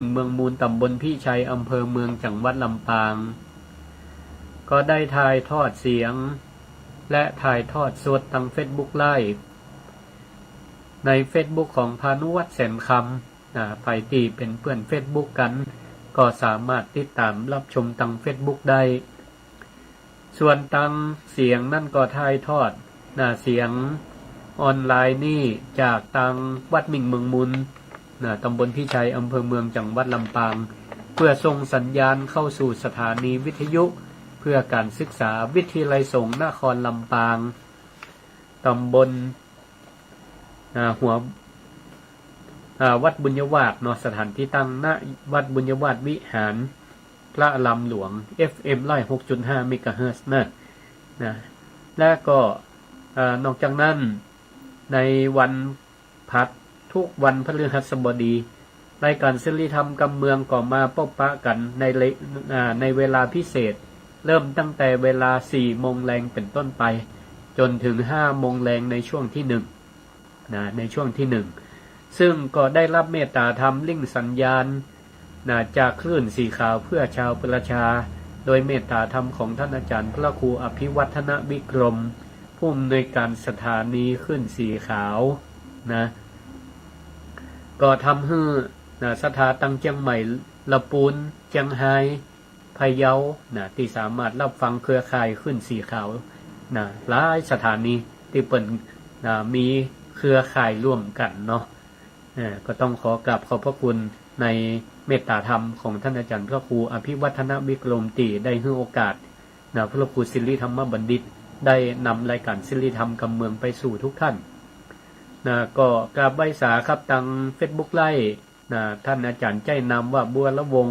เมืองมูลตำบลพี่ชัยอำเภอเมืองจังหวัดลำปางก็ได้ถ่ายทอดเสียงและถ่ายทอดสดทาง Facebook Live ใน Facebook ของพานุวัฒน์แสนคำไปที่เป็นเพื่อน Facebook กันก็สามารถติดตามรับชมทาง Facebook ได้ส่วนทางเสียงนั่นก็ถ่ายทอดเสียงออนไลน์นี่จากทางวัดมิ่งเมืองมูลตำบลพี่ชัยอำเภอเมืองจังหวัดลำปางเพื่อส่งสัญญาณเข้าสู่สถานีวิทยุเพื่อการศึกษาวิทยาลัยสงฆ์นครลำปางตำบลหัววัดบุญยวาสสถานที่ตั้งณวัดบุญยวาสวิหารพระลำหลวง FM 106.5 เมกะเฮิรตซ์นะและก็นอกจากนั้นในวันพัดทุกวันพฤหัสบดีรายการศิลธรรมกำเมืองก็มาพบปะกันในเวลาพิเศษเริ่มตั้งแต่เวลา 4 โมงแรงเป็นต้นไปจนถึง 5 โมงแรงในช่วงที่1ในช่วงที่1ซึ่งก็ได้รับเมตตาธรรมลิงก์สัญญาณจากคลื่นสีขาวเพื่อชาวประชาโดยเมตตาธรรมของท่านอาจารย์พระครูอภิวัฒนวิกรมผู้อำนวยการสถานีคลื่นสีขาวก็ทำให้สถาตังเชียงใหม่ละปูนเชียงไฮ้พะเยาที่สามารถรับฟังเครือข่ายขึ้นสีขาวหลายสถานีที่เปิดมีเครือข่ายร่วมกันก็ต้องขอกราบขอบพระคุณในเมตตาธรรมของท่านอาจารย์พระครูอภิวัฒนวิกรมที่ได้ให้โอกาสพระครูศิริธรรมบัณฑิตได้นำรายการศิริธรรมกำเมืองไปสู่ทุกท่านก็กราบไหว้สาครับทาง Facebook ไล่ท่านอาจารย์ใจนำว่าบัวละวง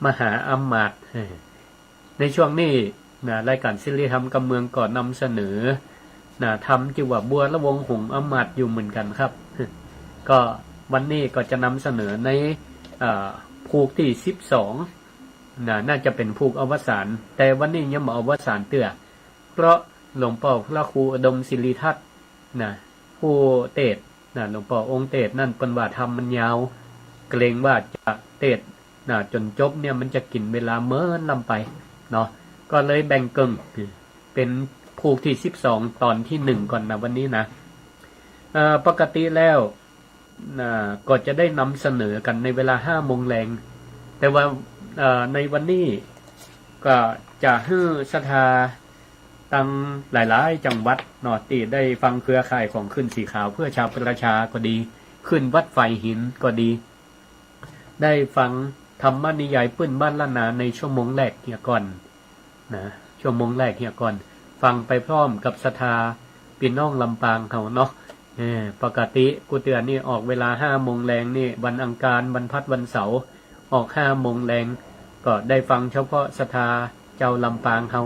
มหาอมาตย์ในช่วงนี้รายการศิริธรรมกำเมืองก็นำเสนอทำจิว่าบัวละวงหงอมาตย์อยู่เหมือนกันครับก็วันนี้ก็จะนำเสนอในภูกที่12น่าจะเป็นภูกอวสานแต่วันนี้ยังมาอวสานเตื้อเพราะหลวงพ่อพระครูอุดมศิริทัตน์ผู้เทศหลวงพ่อองค์เทศนั่นเป็นว่าทำมันยาวเกรงว่าจะเทศจนจบเนี่ยมันจะกินเวลาเมื่อลำไปก็เลยแบ่งกึ่งเป็นภูกที่12ตอนที่1ก่อนวันนี้ปกติแล้วก็จะได้นำเสนอกันในเวลา 5 โมงแรงแต่ว่าในวันนี้ก็จะให้ศรัทธาตั้งหลายๆจังหวัดที่ได้ฟังเครือข่ายของขึ้นสีขาวเพื่อชาวประชาก็ดีขึ้นวัดไฟหินก็ดีได้ฟังธรรมนิยายปื้นบ้านล้านนาในชั่วโมงแรกเฮียก่อนชั่วโมงแรกเฮียก่อนฟังไปพร้อมกับศรัทธาพี่น้องลำปางเขาปกติกูเตือนนี่ออกเวลา 5 โมงแรงนี่วันอังคารวันพัดวันเสาร์ออก 5 โมงแรงก็ได้ฟังเฉพาะศรัทธาเจ้าลำปางเขา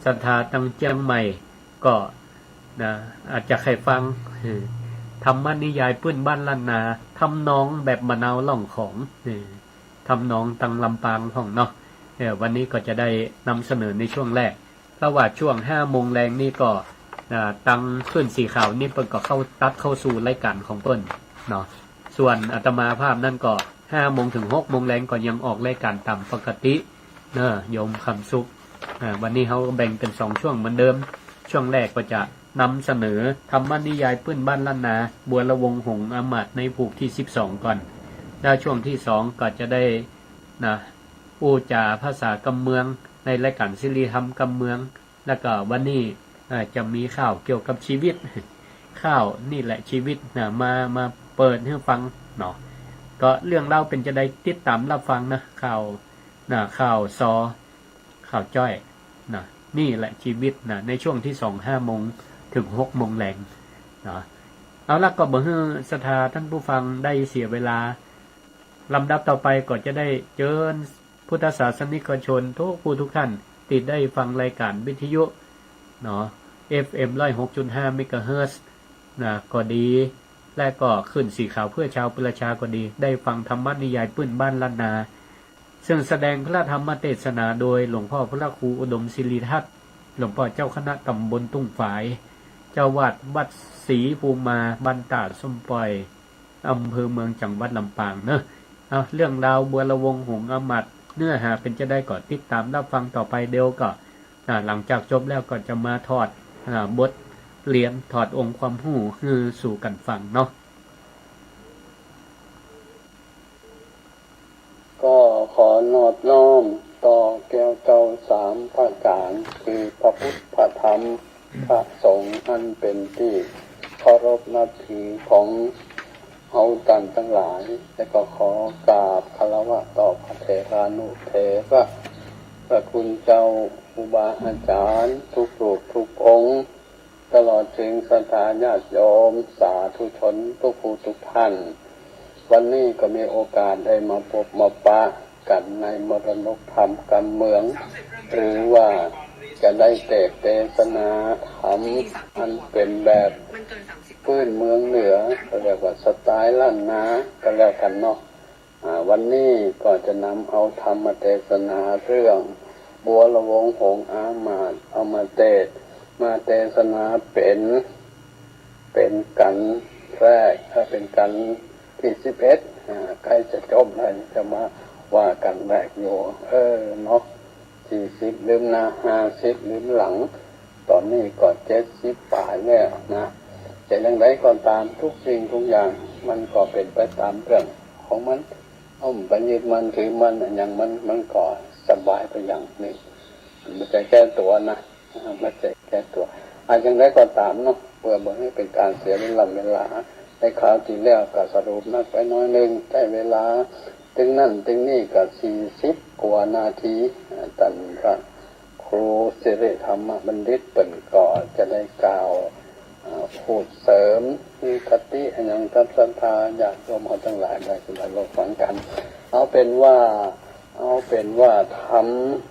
ศรัทธาตังเชียงใหม่ก็อาจจะใครฟังธรรมนิยายปื้นบ้านล้านนาทำนองแบบมะนาวล่องของทำนองตังลำปางของวันนี้ก็จะได้นำเสนอในช่วงแรกเพราะว่าช่วง 5 โมงแรงนี่ก็ตังขึ้นสีขาวนี่เปิ้นก็เข้าสู่รายการของเปิ้นส่วนอาตมาภาพนั่นก็5 โมงถึง 6 โมงแรงก็ยังออกรายการตามปกติโยมคำสุขวันนี้เขาแบ่งเป็น2ช่วงเหมือนเดิมช่วงแรกก็จะนำเสนอธรรมนิยายปื้นบ้านล้านนาบัวละวงหงอมาตย์ในภูกที่12ก่อนแล้วช่วงที่2ก็จะได้พูดจาภาษากำเมืองในรายการศิริธรรมกำเมืองแล้วก็วันนี้จะมีข่าวเกี่ยวกับชีวิตข่าวนี่แหละชีวิตมาเปิดให้ฟังก็เรื่องเล่าเป็นจะได้ติดตามรับฟังข่าวข่าวจ้อยนี่แหละชีวิตในช่วงที่5 โมงถึง 6 โมงแรงเอาละก็บ่ให้ศรัทธาท่านผู้ฟังได้เสียเวลาลำดับต่อไปก็จะได้เชิญพุทธศาสนิกชนทุกท่านติดได้ฟังรายการวิทยุFM 106.5 เมกะเฮิรตซ์ก็ดีและก็ขึ้นสีขาวเพื่อชาวประชาก็ดีได้ฟังธรรมนิยายปื้นบ้านล้านนาซึ่งแสดงพระธรรมเทศนาโดยหลวงพ่อพระครูอุดมศิริทัตน์หลวงพ่อเจ้าคณะตำบลตุ้งฝายเจ้าวาดวัดศรีภูมาบ้านตาดส้มปล่อย อำเภอเมืองจังหวัดลำปางเนอะเอาเรื่องราวบัวละวงหงส์อมัดเนื้อหาเป็นจะได้ก่อนติดตามรับฟังต่อไปเดียวก็หลังจากจบแล้วก็จะมาถอดบทเรียนถอดองค์ความรู้คือสู่กันฟังเนาะก็ขอนอบน้อมต่อแก้วเจ้าสามประการคือพระพุทธพระธรรมพระสงฆ์อันเป็นที่เคารพนับถือของเฮากันทั้งหลายและก็ขอกราบคารวะต่อพระเถรานุเถระพระคุณเจ้าครูบาอาจารย์ทุกรูปทุกองค์ตลอดถึงศรัทธาญาติโยมสาธุชนทุกผู้ทุกท่านวันนี้ก็มีโอกาสได้มาพบมาปะกันในมรณกธรรมกำเมืองหรือว่าจะได้เทศนาธรรมอันเป็นแบบพื้นเมืองเหนือเรียกว่าสไตล์ล้านนาก็แล้วกันเนาะวันนี้ก็จะนำเอาธรรมเทศนาเรื่องบัวละวงหงส์อามาตย์เอามาเทศนาเป็นกันแรกเป็นกันที่11ใกล้จะจบแล้วจะมาว่ากันแรกอยู่เนาะ40ลืมนะ50ลืมหลังตอนนี้ก็70ป่ายแล้วนะจะอย่างไรก็ตามทุกสิ่งทุกอย่างมันก็เป็นไปตามเรื่องของมันไปยึดมันถือมันอย่างมันก็สบายไปอย่างนี้มันจะแก้ตัวนะมันจะแก้ตัวอย่างไรก็ตามเนาะเพื่อบ่ให้เป็นการเสียเวลาในคราวที่แล้วก็สรุปนักไปน้อยนึงได้เวลาถึงนั่นถึงนี่ก็40กว่านาทีท่านพระครูสิริธรรมบัณฑิตเป็นก็จะได้กล่าวพูดเสริมมีคติอย่างทัศนทาญาติโยมทั้งหลายได้สบายเราฟังกันเอาเป็นว่าท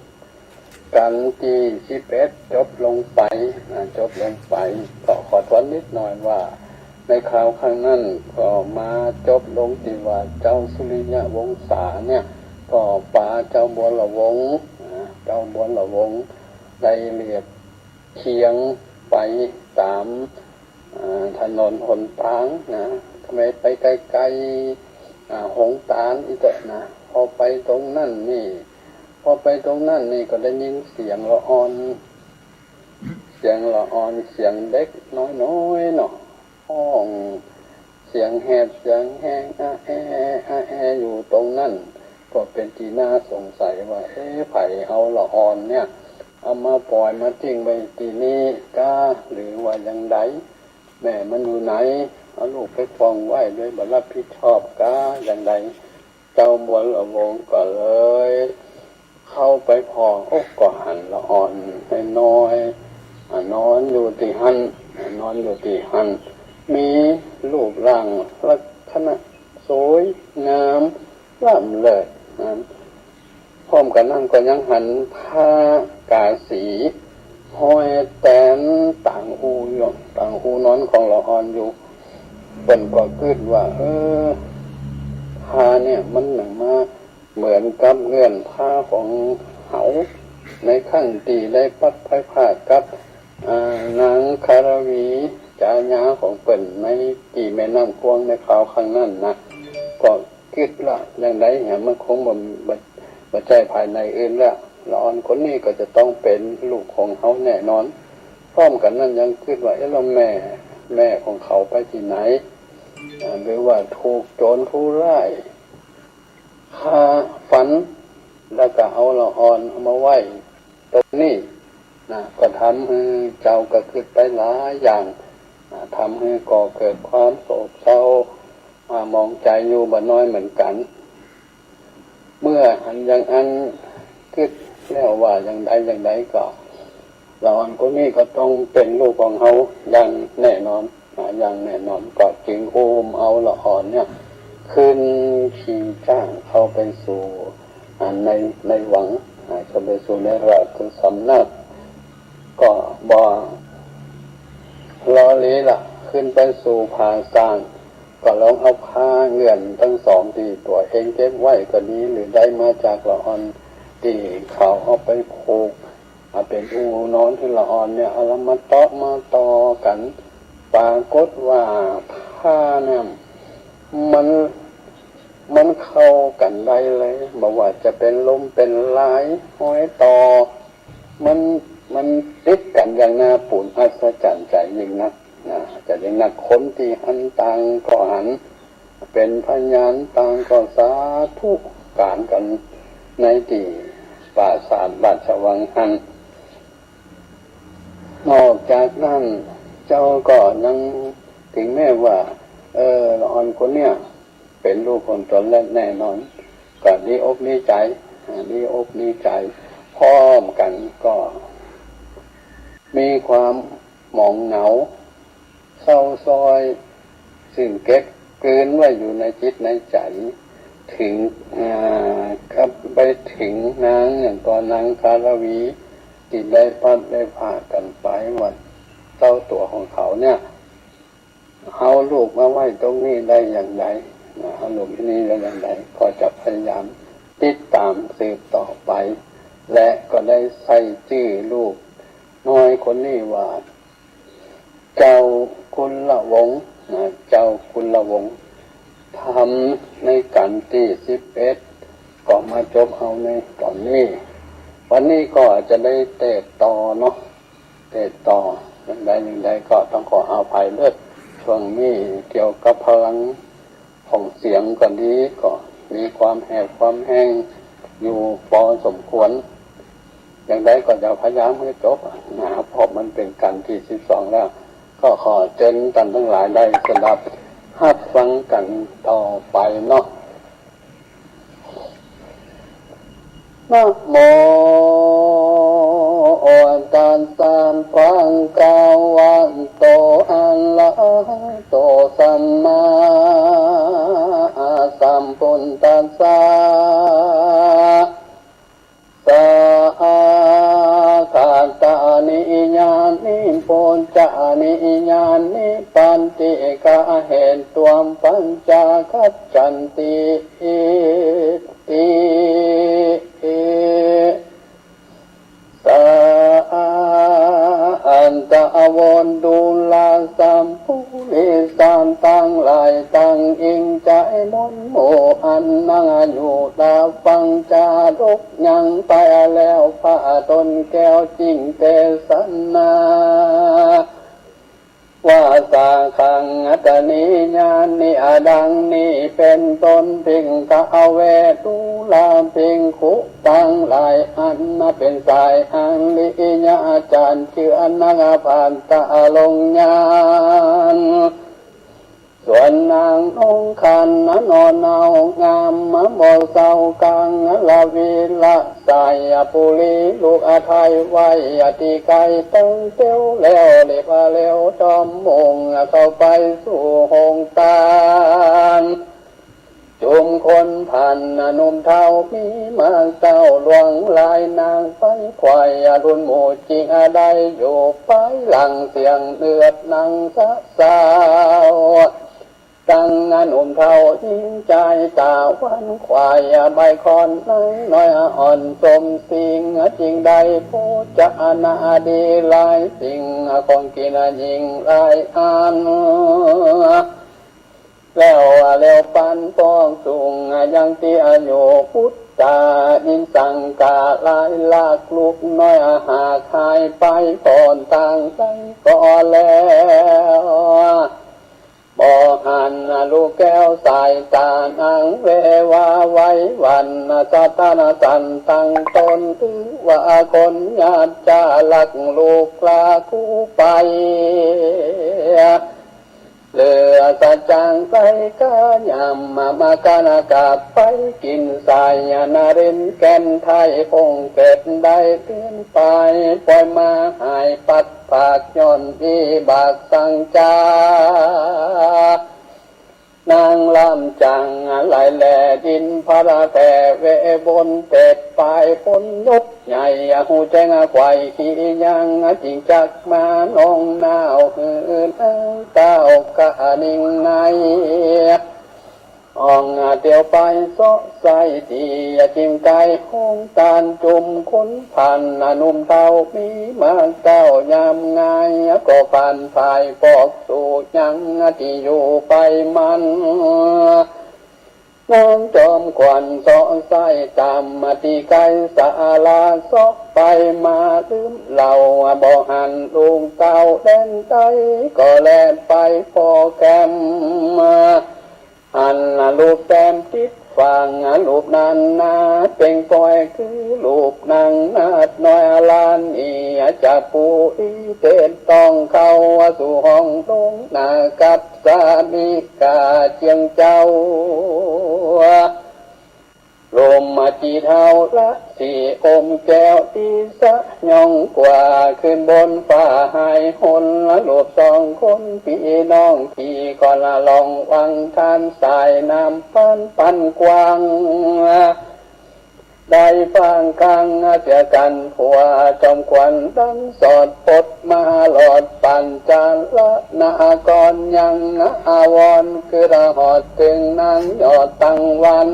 ำกันที่11จบลงไปก็ขอทวนนิดหน่อยว่าในคราวข้างนั้นก็มาจบลงที่ว่าเจ้าสุริยวงศาเนี่ยก็ป่าเจ้าบัวละวงได้เรียบเคียงไปตามถนนหนทางนะทำไมไปไกลๆหงตาลอีกนะพอไปตรงนั่นนี่ก็ได้ยินเสียงละอ่อนเสียงเด็กน้อยๆเนาะห้องเสียงแหบเสียงแห้งอยู่ตรงนั้นก็เป็นที่น่าสงสัยว่าไผเอาละอ่อนเนี่ยเอามาปล่อยมาทิ้งไว้ที่นี่ก้าหรือว่าอย่างใดแม่มันอยู่ไหนเอาลูกไปฟองไว้ด้วยบ่รับผิดชอบก้าอย่างใดเจ้าบัวละวงก็เลยเข้าไปพอก็หันละอ่อนให้น้อยนอนอยู่ที่หันมีรูปร่างลักษณะสวยงามล่ำเลิศพร้อมกันนั่นก็ยังหันผ้ากาสีห้อยแตนต่างหูนอนของละอ่อนอยู่เป็นก็คิดว่าผ้าเนี่ยมันหนังมาเหมือนกับเงื่อนผ้าของเขาในขั้งตีได้ปัดไผ่ผ้ากับนางคารวีจาญาของเปิ่นในตีแม่น้ำกวงในคราวข้างนั้นนะก็คิดละอย่างไรมันคงบ่ใจภายในอื่นละละอ่อนคนนี้ก็จะต้องเป็นลูกของเขาแน่นอนพร้อมกันนั้นยังคิดว่าแล้วแม่ของเขาไปที่ไหนหรือว่าถูกโจรผู้ร้ายฆ่าฝันแล้วก็เอาละอ่อนเอามาไว้ตรงนี้นะก็ทำให้เจ้าก็คิดไปหลายอย่างทำให้ก่อเกิดความโศกเศร้ามองใจอยู่บ่น้อยเหมือนกันเมื่ออย่างอันคิดแล้วว่าอย่างใดก็ละอ่อนคนนี้ก็ต้องเป็นลูกของเขาอย่างแน่นอนก็จึงเอาละอ่อนเนี่ยขึ้นขี่จ้างเข้าไปสู่ในหวังเข้าไปสู่ในราชสำนักก็บ่รอลีล่ะขึ้นไปสู่ผาสร้างก็ลองเอาผ้าเงื่อนทั้งสองที่ตัวเองเก็บไว้ก็ดีหรือได้มาจากละอ่อนที่เขาเอาไปผูกเป็นอูนอนที่ละอ่อนเนี่ยเอามาต่อกันปรากฏว่าผ้าเนี่ย มันมันเข้ากันได้เลยบอกว่าจะเป็นลมเป็นลายห้อยต่อมันติดกันอย่างน่าปุ่นอัศจรรย์ใจยิ่งนักนะจะยิ่งนักคนที่หันต่างก็หันเป็นพยานต่างก็สาธุการกันในที่ปราสาทราชวังหันนอกจากนั้นเจ้าก็ยังถึงแม้ว่าละอ่อนคนเนี่ยเป็นลูกคนตนและแน่นอนก็ดีอกดีใจดีอกดีใจพร้อมกันก็มีความหมองเหงาเศร้าซอยซึ่งเก็บเกินไว้อยู่ในจิตในใจถึงครับไปถึงนางอย่างก่อนนางคารวีที่ได้พัดได้พากันไปว่าเจ้าตัวของเขาเนี่ยเอาลูกมาไว้ตรงนี้ได้อย่างไรเอาลูกที่นี่ได้อย่างไรก็จะพยายามติดตามสืบต่อไปและก็ได้ใส่ชื่อลูกน้อยคนนี้ว่าเจ้าคุณละวงเจ้าคุณละวงทำในกันที่11ก็มาจบเอาในตอนนี้วันนี้ก็จะได้เตะต่อเนาะเตะต่ออย่างใดก็ต้องขออภัยเลิศช่วงนี้เกี่ยวกับพลังของเสียงก่อนนี้ก็มีความแหบความแห้งอยู่พอสมควรอย่างใดก็จะพยายามให้จบนะครับเพราะมันเป็นกันที่12แล้วก็ขอเชิญท่านทั้งหลายได้สดับรับฟังกันต่อไปเนาะนะโมตัสสะภะคะวะโตอะระหะโตสัมมาสัมพุทธัสสะสัพพะตานิญาณิปุญจานิญาณิปันติกะเหตุวมปัญจคัจฉันติสันตะวนดูลาสัมปุริสันตั้งหลายตั้งอิงใจมนโมอันนั่งอยู่ตาฟังจาดกยังไปแล้วพระตนแก้วจริงเตสันนาว่าสาขังอัตนิญาณิอดังนี้เป็นตนพิงกะเวตุลาพิงคุตั้งหลายอันมาเป็นสายอังลิญาจารย์เชื่อนังผ่านตะลงญาณส่วนนางองคันนอนเอางามมะโมเศร้ากังลาวิละสายปุลีลูกอาไทยไว้อติไกตั้งเตี้ยวแล้วเล็บเลี้ยวจอมมงเข้าไปสู่หงตาลจุมคนพันนุ่มเท่ามีมาเจ้าหลวงลายนางไปควายรุนหมู่จริงอะไรอยู่ไปหลังเสียงเลือดนางสะสาวตั้งหนุ่มเท่ายิ่งใจตาวันควายใบคอนน้อยอ่อนสมสิ่งจริงใดผู้จะนาดีหลายสิ่งของกินยิ่งหลายอันแล้วปันป้องสูงยังที่อายุพุทธาอินสังกาลายลากลูกน้อยหาคายไปก่อนต่างใจก็แล้วบ่หันลูกแก้วสายตานางเววาไว้วันสัตนาสันตั้งตนถือว่าคนญาติจะลักลูกลาคู่ไปเหลือสัจจังไปกายามมากานากาไปกินสายนารินแก่นไทยคงเกิดได้เปลี่ยนไปปล่อยมาหายปัดปากย้อนที่บากสังจานางลำจังไหลแหล่ดินพระแผ่เวบนเป็ดปลายพนยศใหญ่หูแจ้งควายขี้ยังจริงจักมาน้องนาวหืนเต้ากะนิ่งใน อองเตียวไปซอใส่ตีจิมไก่ห้องตาลจุ่มขุนพันนุ่มเต้ามีมาเต้ายามงายก็ผ่านภายปอกสู่ยังที่อยู่ไปมันน้องจอมควันสอใส่ตามมาตีไก่สาลาซอกไปมาลืมเหล่าบ่หันลุงเต้าเล่นใจก็แล่นไปพอแกมอันลูกแต้มติดฟังลูกนันนาเป็นปล่อยคือลูกนางนาดน้อยลานอีจะปูอีเต้นต้องเข้าสู่ห้องลงนากับสามีกาเจียงเจ้าลมมาจีเท้าละสีอมแก้วที่สะยองกว่าขึ้นบนฟ้าหายหนละลูกสองคนพี่น้องพี่ก่อนละลองวังทานสายน้ำปันกว้างได้ฟังกลางเจอกันผัวจอมควันดังสอดปดมาหลอดปั่นจานละนากรยังอาวรคือระหอดถึงนางยอดตั้งวัน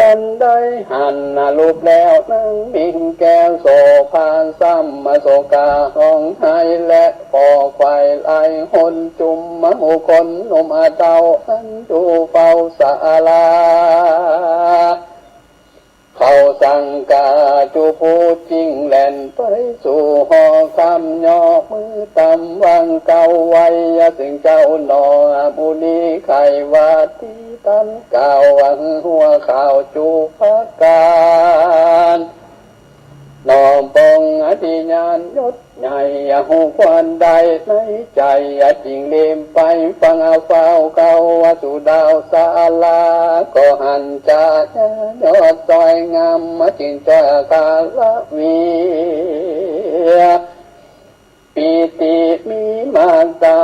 กันได้หันลูกแล้วนั่งบิงแก้วโซพานซ้ำมาโซกาห้องไห้และพอควายไหลหนจุ่มมหูคนนมอาเตาอันดูเฝ้าสาลาเขาสั่งกาจูพูจริงแล่นไปสู่หอคำย่อมือตำวังเก่าไว้สิ่งเจ้าหนอบุรีไขว่าที่ตันเก่าวังหัวข่าวจูพักการน้อมปองอธิญาณยศใหญ่หูควันใดในใจจริงเล่มไปฟังเอาเฝ้าเก่าสู่ดาวสาลาก็หันจากยอดซอยงามมาจิงจอยกาลวีปีติมีมาเต้า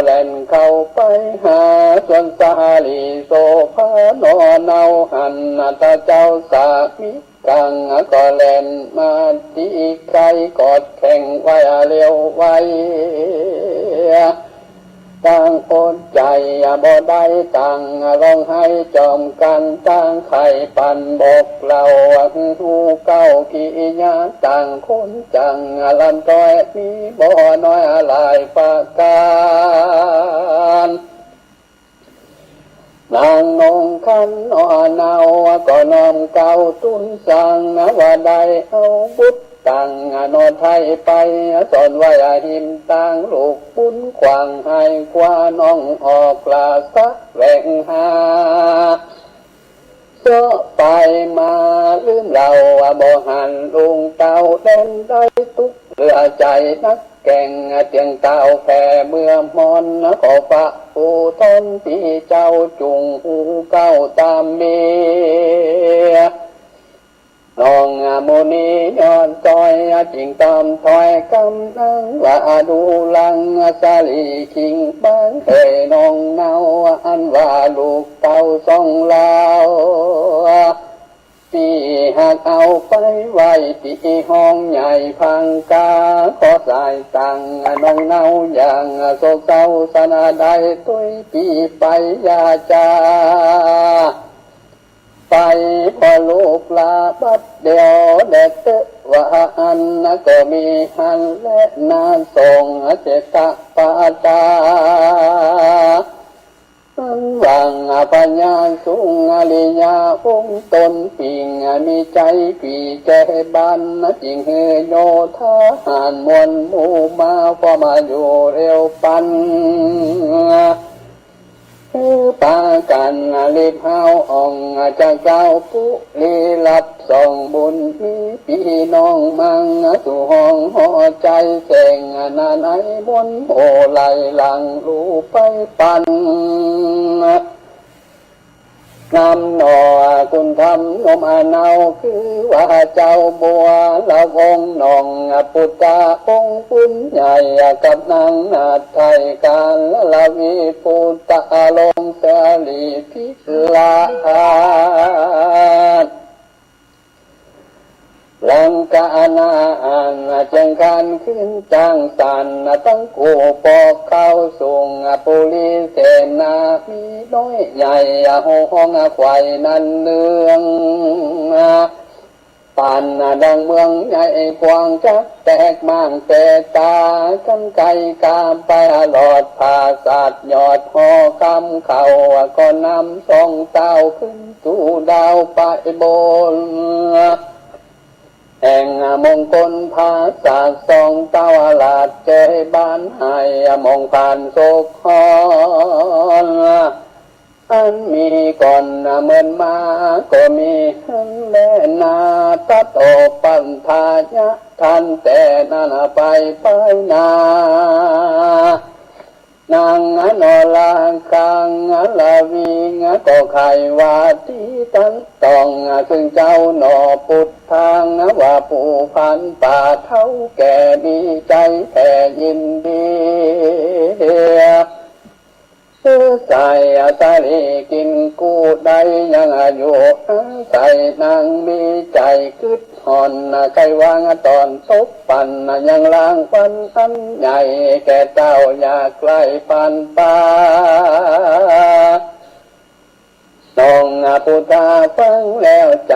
แล่นเข้าไปหาส่วนสาลีโซภานอเนาหันตาเจ้าสามิกังก็แล่นมาตีไกลกอดแข่งไว้เร็วไว้ต่างคนใจบ่ได้ต่างร้องให้จอมกันต่างไข่ปันบอกเราหูเก้ากี่ยาต่างคนจังลำต้อยมีบ่น้อยหลายปากการนางนงคันนอนาวก็น้อมเก่าตุนสั่งว่าได้เอาบุตรตั้งนอนไทยไปสอนไว้หิมตั้งลูกปุ้นขวางให้กว่าน้องออกลาสักแหวงหาเสาะไปมาลืมเราบ่หันลุงเต้าเล่นได้ทุกเรือใจนักแก่งเตียงเต้าแผ่เมื่อมอนขอฝะปูทนที่เจ้าจุงหูเก้าตามเมียน้องโมนีย้อนจอยจิงตามถอยกำลังว่าดูลังสาลีคิงบางเอ่ยน้องเนาอันว่าลูกเต้าสองลาวที่หากเอาไปไว้ที่ห้องใหญ่พังกาขอสายตังน้องเนาอย่างโศกเศร้าสนาใดตุยปีไปยาจาไปพอลูกลาบัดเดียวเด็กว่าอันก็มีหันและนาส่งเจตปาตาวังปัญญาสุงอริยาองตนปิงมีใจปีแก่บ้านจริงเฮโยธาหานมวลหมู่มาพอมาอยู่เร็วปันปากันรีบเฮาอ่องจากเจ้าผู้ลีรับส่องบุญมีพี่น้องมังสู่ห้องหอใจแสงนาไหนบนโอไหลหลังรูไปปันนำหนอคุณทำนมอนาวคือว่าเจ้าบัวละวงนองปุตตาองค์ปุญใหญ่กับนางนาไทยการละวีปุตตาลงเสลีพิลาหลัง กานาอันเจียงคันขึ้นจางสันตั้งกูปอกเข้าสูงปุริเสนามีน้อยใหญ่ห้องควายนันเนืองปานดังเมืองใหญ่กว้างจักแตกมางแต่ตากันไกกามไปหลอดผาศาสยอดหอคำเขาก็นำสองเต้าขึ้นสู่ดาวไปบนแห่งมงคลภาษาสองเต้าลาดเจบ้านให้มองผ่านโศกฮอนอันมีก่อนเหมือนมาก็มีและนาตัดโอปันทายะทันแต่นาไปนานางนอลางคังลาวีก็ไขว่าที่ตันต้องซึ่งเจ้าหนอปุดทางว่าผู้พันป่าเท่าแก่มีใจแต่ยินดีใส่สาลีกินกูได้ยังอยู่ใส่นางมีใจกึดหอนใจวางตอนตบปันยังล้างปันอันใหญ่แก่เจ้าอยากใกล้ปันป่าน้องปุตตาฟังแล้วใจ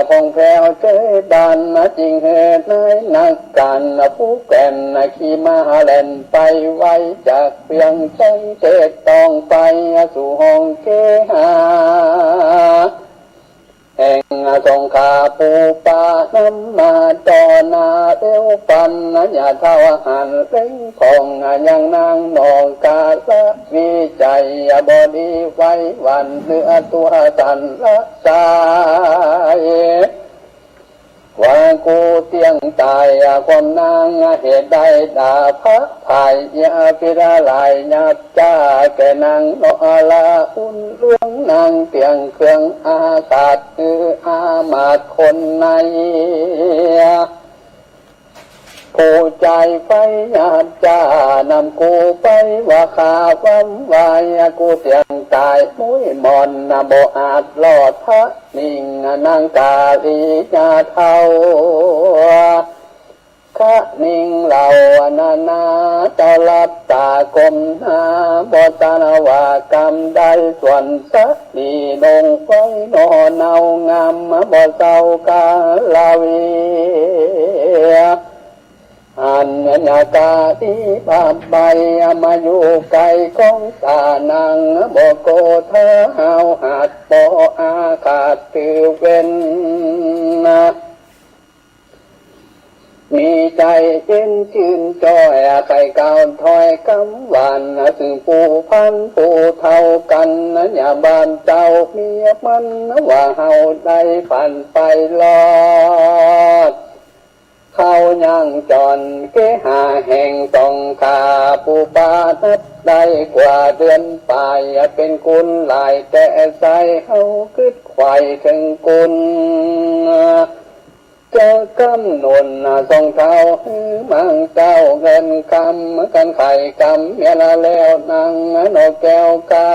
พองแผ้วเจบานจริงเหตุในนักการผู้แก่นขี่มาเล่นไปไว้จากเพียงใจเจตต้องไปสู่ห้องเกหาแห่งสงขาปูปานำมาตอนาเอวปันอย่าเท่าหันเล่งของยังนางนองกาละวิจัยบอดีไว้วันเนื้อตัวสันละสายว่ากูเตียงตายความนางเหตุใดด่าพระภายยาพิราลายยับจ้าแกนางนอลาอุ่นเรื่องนางเตียงเครื่องอาศาสคืออามาตคนในผู้ใจไฟญาติจ้านำกูไปว่าข้าวันวายกูเตียงตายมุ้ยมอนบ่อาจลอดพระนิ่งนางกาลีญาเท่าคะนิ่งเหล่านานาตาลับตากลมหาบ่ตานว่ากรรมได้ส่วนสักดีนงไฟนอเนางามบ่เศร้ากาลาวีอันญาตาที่บาปใบมาอยู่ไกลของตานังบ่โกเธอหาวหัดบ่อาขาดตือเว้นมีใจเย็นชื่นจอยใส่กาวถอยคำหวานซึ่งผู้พันผู้เท่ากันอย่าบานเจ้าเมียมันว่าเฮาได้ผ่านไปรอดเขายังจอนเกหาแห่งต้องขาปูปานัดได้กว่าเดือนปลายเป็นกุลหลายแต่ใส่เฮาคึดควายถึงกุลเจ้ากำนนทรงเท้ามังเจ้าเงินคำกันไข่กำเมียละแล้วนางนอแก้วกา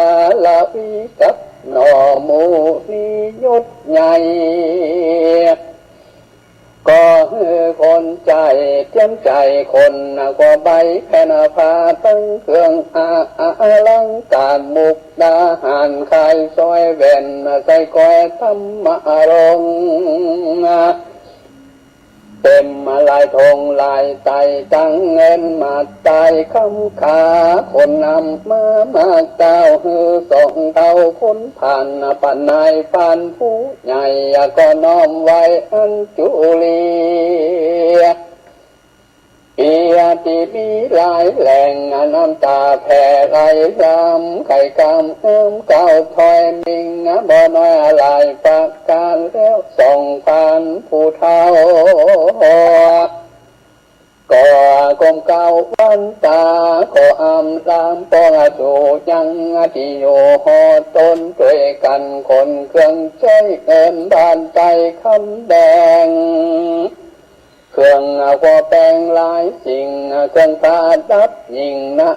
ลาวิกับนอมูนิยศใหญ่ก็คนใจเจียมใจคนกว่าใบแผ่นผ้าตั้งเครื่องลังการมุกดาหารขายซอยแว่นใส่ก้อยธรรมรงเต็มลายทงลายไตตั้งเงินมาตายคำขาคนนำมาเต้าฮือส่งเต้าคนผ่านปันนายผ่านผู้ใหญ่ก็น้อมไว้อันจุลีเอียที่มีลายแหล่งน้ำตาแผ่ไหลรำไข่กำเก้าถอยมิงบ่น้อยลายปากการแล้วส่งผ่านผู้เท่าก็กลมเก่าวันตาก็อำลามปองสู่ยังที่อยู่หอต้นด้วยกันคนเครื่องใช้เงินบ้านใจคำแดงเครื่องก็แปลงหลายสิ่งเครื่องตาดับยิ่งนา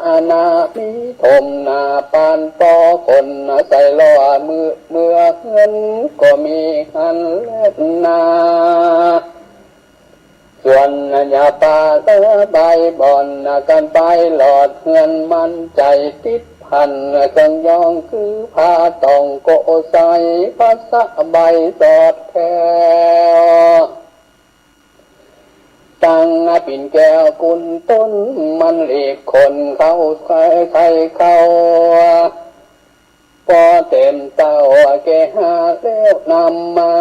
มีทมนาปานปอคนใส่ล้อเมื่อเงินก็มีหันเล็ดนา ส่วนอย่าปาใบบอนกันไปหลอดเฮือนมันใจติดพันกังยองคือผ้าตองโกใสภาษาใบสอดแถวตั้งปิ่นแก้วกุลต้นมันเล็กคนเข้าใครเข้าพอเต็มเต้าแกหาแล้วนำมา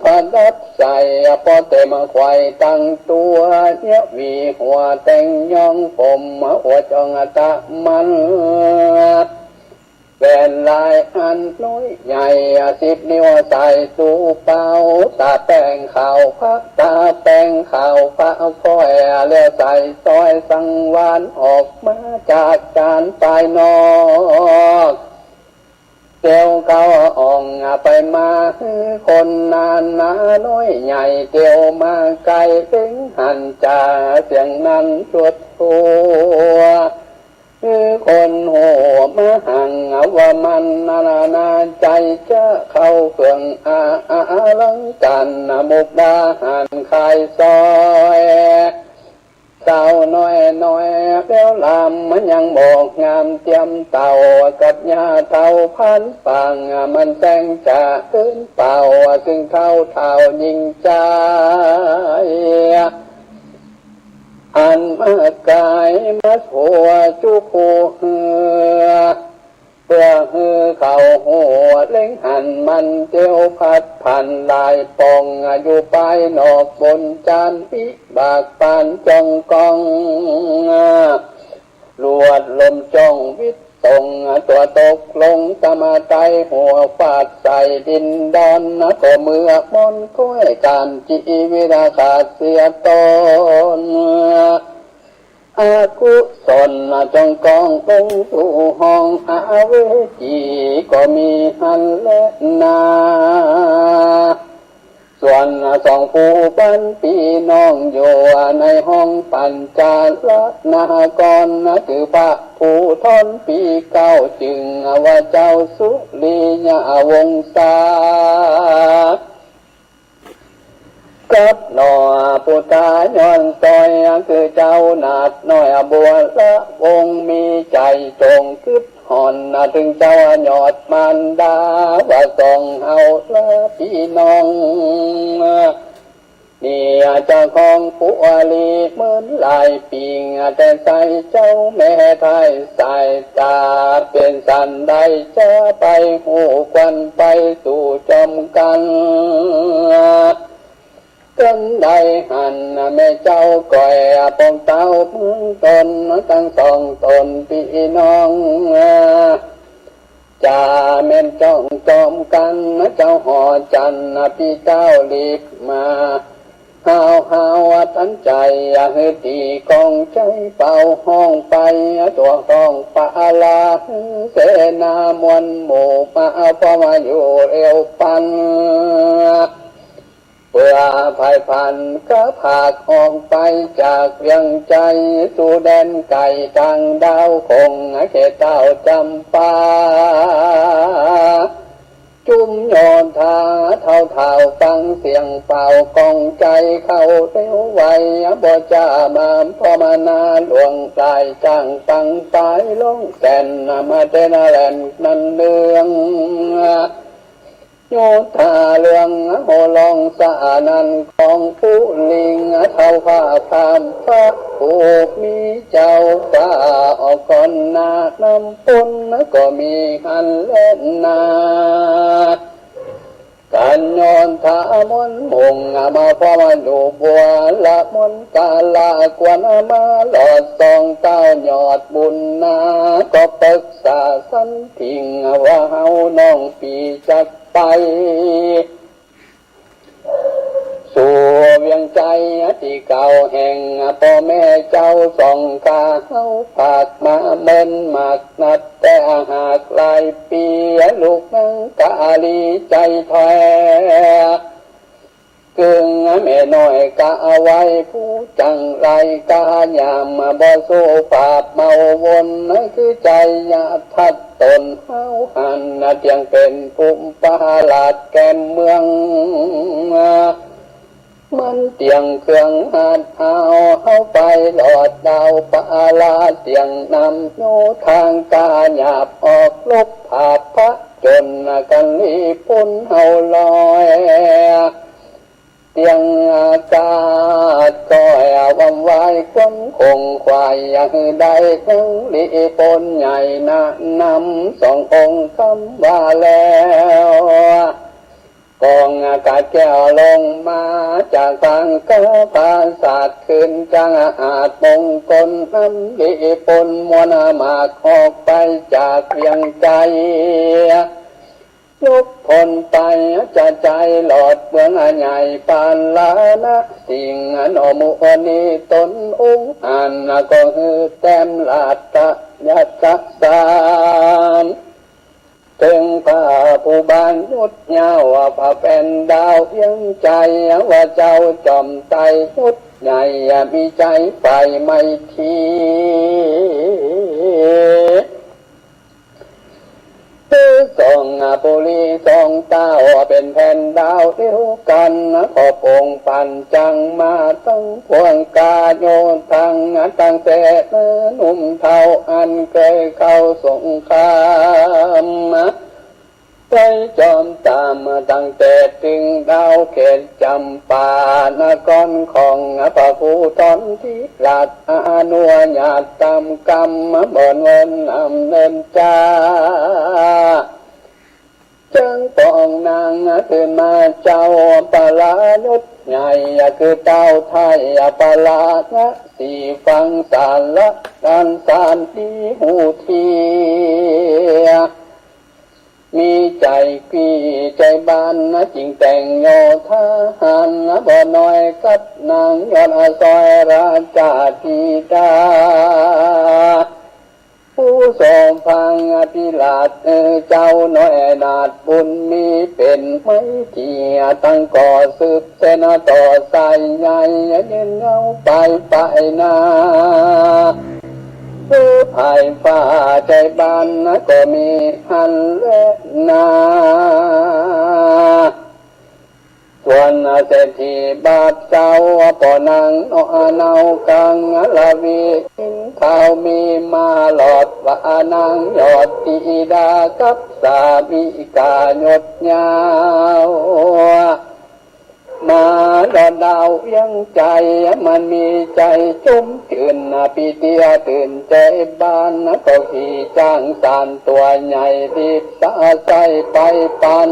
พัดดับใส่พอเต็มควายตั้งตัวเนี่ยมีหัวแต่งย่องผมหัวจองตะมันเป็นลายอันน้อยใหญ่10 นิ้วใส่ตู้เป้าตาแป้งขาวพักตาแป้งขาวผ้าฝอยแล้วใส่ซอยสังวานออกมาจากจานปลายนอกเตียวเก้าอ่องไปมาคนนานนาน้อยใหญ่เตียวมาไกลถึงหันจ่าเสียงนั้นชวดทัวคนหัวมาหังว่ามันนาใจจะเข้าเครื่องลังกันมุกดาหันคายซอยเต่าน้อยน้อยเปี้ยวลำมันยังบอกงามเตรียมเต่ากับยาเต่าพันปังมันแสงจะขึ้นเป่าซึ่งเข้าเท่ายิงใจอันมากายมาหัวจุผูเหือเพื่อหือเข่าหัวเล็งหันมันเจียวพัดพันลายปองอยู่ไปนอกบนจานพิบากปานจองกองลวดลมจ้องวิตตรงตัวตกลงตมาไตหัวฟาดใส่ดินดอนก็เมื่อมนก้อยการจีวิราขาดเสียตนอากุศลจงกองลงสู่ห้องอาเวจีก็มีหันและนาส่วนสองผู้ปันปีน้องอยู่ในห้องปัญจาลนากรคือพระผู้ทนปีเก้าจึงว่าเจ้าสุริยาวงศากับหนอปุตาย้อนซอยคือเจ้านาดน้อยบัวละวงมีใจจงคึดหอนถึงเจ้ายอดมันดาว่าส่องเฮาละพี่น้องนี่เจ้าของปุลีเหมือนลายปิงแต่ใส่เจ้าแม่ไทยสายตาเป็นสันใดจะไปหูควันไปสู่จอมกันจนได้หันแม่เจ้าก่อยปองเต้าพึ่งตนตั้งสองตนพี่น้องจ่าแม่นจ้องจอมกันเจ้าหอจันพี่เจ้ารีบมาหาวทันใจให้ตีกองใจเป่าห้องไปตัวต้องปาลาเสนามวลหมู่มาพอมาอยู่เอวปันเพื่อภัยพันก็ผากออกไปจากเรียงใจสู่แดนไก่ต่างดาวคงเขตเต้าจำปาจุ่มโยนทาเท่าฟังเสียงเป่ากองใจเข้าเร็วไวบ่จ่ามาพอมานาหลวงใจจ้างตังไปลงแสนมาเตนาแลนนันเลืองโยธาเรื่องโหลองสานันของผู้ลิงเท่าผ้าพามพระผู้มีเจ้าฟ้าออกก่อนนาน้ำปุนก็มีหันเล่นนาการนอนทามนมุงมาพอมาดูบัวละมนกาลากวนมาหลอดสองเต้ายอดบุญนาก็ปรึกษาสันทิงว่าเฮาน้องปีจักไปสู่เวียงใจที่เก่าแห่งพ่อแม่เจ้าส่องกาเฮาปากมาเม่นมากนัดแต่หากหลายปีลูกนังกาลีใจแท้กึ่งแม่น้อยกะเอาไว้ผู้จังไรกะยามบ่สู้ปาบเมาวนคือใจยาทัดตนเฮาหันเพียงเป็นภูมิปาลาดแก่นเมือง มันเตียงเครื่องหัดเอาไปหลอดดาวปาลาเตียงนำโยทางกาหยาบออกลบผาพระจนกันลีปุ่นเฮาลอยเตียงอากาศก็วันวายความคงควายอย่างใดยังลีปนใหญ่นำสององค์คำว่าแล้วกองอากาศแก้วลงมาจากฟังกระพาศาสตร์ขึ้นจังอาจมงคลน้ำลีปนมวลมากออกไปจากเพียงใจยุบพ้นไปจะใจหลอดเมืองใหญ่ปานลานะสิ่งอนมุนีตนองค์อันก็คือแต้มลาตะยัตสสานถึงพระผู้บานยุดยาวพระเป็นดาวยังใจว่าเจ้าจอมใจยุดใหญ่มีใจไฟไม่ทีสองปุรีสองเต้าเป็นแผ่นดาวเดียวกันขอปงปันจังมาตั้งพวงกาโยทังตั้งแต่หนุ่มเท่าอันเคยเข้าสงครามไปจอมตามตั้งแต่ถึงดาวเขตจำปานกรของพระผู้ตนที่หลัดอนุญาตตามกรรมบนเวินอำเนินจาจึงปองนางขึ้นมาเจ้าปลายุดใหญ่คือเต้าไทยปลานะสีฟังสารละการสารที่หูทีมีใจพี่ใจบ้านจริงแต่งโยธาหันบ่น้อยกับนางยอดซอยราชาธิดาผู้ทรงฟังพิลาดเจ้าน้อยนาดบุญมีเป็นไม่เที่ยตั้งก่อสืบเสนาต่อสายใหญ่ยืนเงาไปนาผู้ภายฟ้าใจบ้านก็มีหันและนาส่วนเศรษฐีบาทเจ้าปอนังเนากังลาวีอินข้าวมีมาหลอดว่านางยอดตีดากับสามีกาหยดยาวมาดอดาวยังใจมันมีใจจุ่มตื่นปีเตียตื่นใจบ้านก็ขี่จ้างสานตัวใหญ่รีบสะใจไปปัน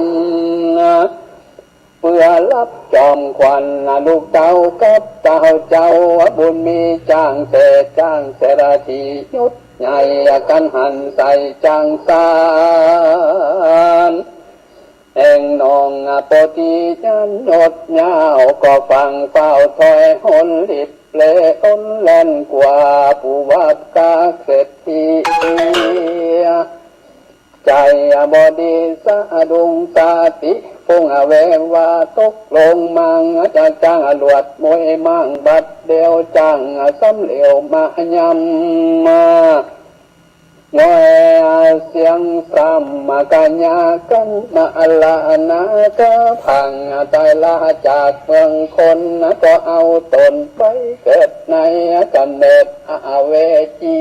เพื่อรับจอมควันลูกเต้ากับเต้าเจ้าบุญมีจ้างเสราทียุดใหญ่กันหันใส่จ้างสานเองนองปฏิจันยดยาวก็ฟังเฝ้าถอยหนลิบเลอ้นแล่นกว่าผู้วัดกาเศรษฐีใจบดีสะดุงสาติฟงเวว่าตกลงมังจะจ้างหลวดมวยมังบัดเดียวจ้างซ้ำเหลวมายำมาโยเสียงซ้ำกัญญากันนาลานาก็พังตายลาจากเมืองคนก็เอาตนไปเกิดในกันเนิดเวจี